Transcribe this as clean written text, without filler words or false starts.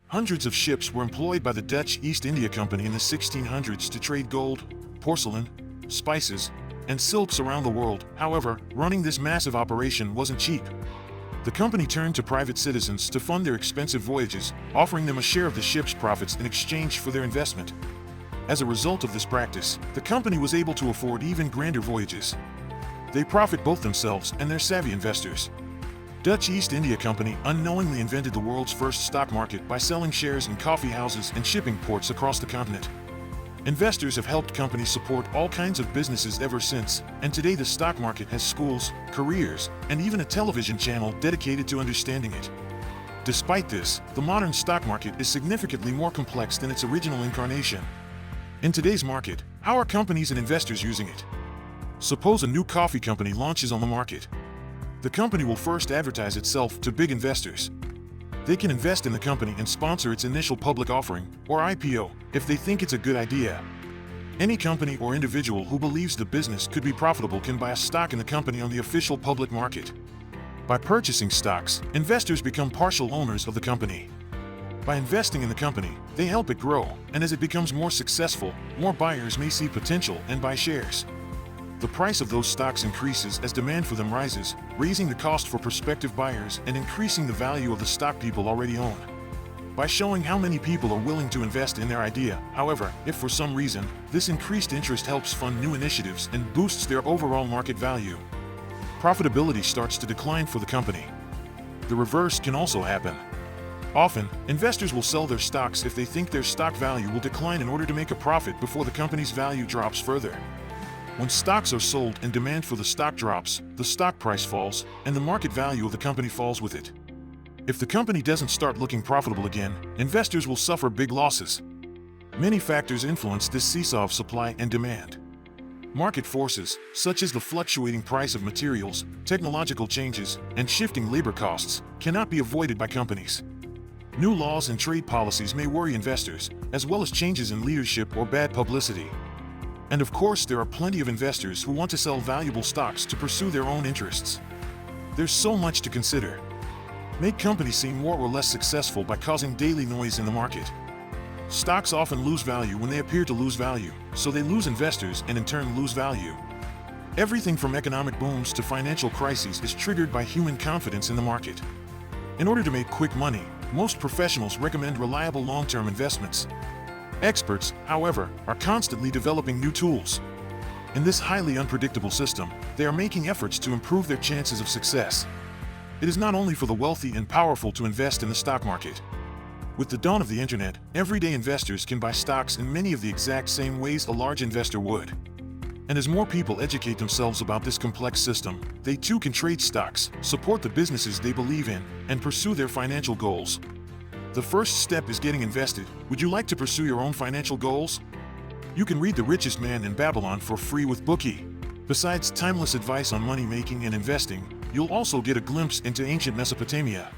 Hundreds of ships were employed by the Dutch East India Company in the 1600s to trade gold, porcelain, spices, and silks around the world. However, running this massive operation wasn't cheap. The company turned to private citizens to fund their expensive voyages, offering them a share of the ship's profits in exchange for their investment. As a result of this practice, the company was able to afford even grander voyages. They profit both themselves and their savvy investors. Dutch East India Company unknowingly invented the world's first stock market by selling shares in coffee houses and shipping ports across the continent. Investors have helped companies support all kinds of businesses ever since, and today the stock market has schools, careers, and even a television channel dedicated to understanding it. Despite this, the modern stock market is significantly more complex than its original incarnation. In today's market, how are companies and investors using it? Suppose a new coffee company launches on the market. The company will first advertise itself to big investors. They can invest in the company and sponsor its initial public offering, or IPO, if they think it's a good idea. Any company or individual who believes the business could be profitable can buy a stock in the company on the official public market. By purchasing stocks, investors become partial owners of the company. By investing in the company, they help it grow, and as it becomes more successful, more buyers may see potential and buy shares. The price of those stocks increases as demand for them rises, raising the cost for prospective buyers and increasing the value of the stock people already own. By showing how many people are willing to invest in their idea, however, if for some reason, this increased interest helps fund new initiatives and boosts their overall market value, profitability starts to decline for the company. The reverse can also happen. Often, investors will sell their stocks if they think their stock value will decline in order to make a profit before the company's value drops further. When stocks are sold and demand for the stock drops, the stock price falls, and the market value of the company falls with it. If the company doesn't start looking profitable again, investors will suffer big losses. Many factors influence this seesaw of supply and demand. Market forces, such as the fluctuating price of materials, technological changes, and shifting labor costs, cannot be avoided by companies. New laws and trade policies may worry investors, as well as changes in leadership or bad publicity. And of course, there are plenty of investors who want to sell valuable stocks to pursue their own interests. There's so much to consider. Make companies seem more or less successful by causing daily noise in the market. Stocks often lose value when they appear to lose value, so they lose investors and in turn lose value. Everything from economic booms to financial crises is triggered by human confidence in the market. In order to make quick money, most professionals recommend reliable long-term investments. Experts, however, are constantly developing new tools. In this highly unpredictable system, they are making efforts to improve their chances of success. It is not only for the wealthy and powerful to invest in the stock market. With the dawn of the internet, everyday investors can buy stocks in many of the exact same ways a large investor would. And as more people educate themselves about this complex system, they too can trade stocks, support the businesses they believe in, and pursue their financial goals. The first step is getting invested. Would you like to pursue your own financial goals? You can read The Richest Man in Babylon for free with Bookey. Besides timeless advice on money making and investing, you'll also get a glimpse into ancient Mesopotamia.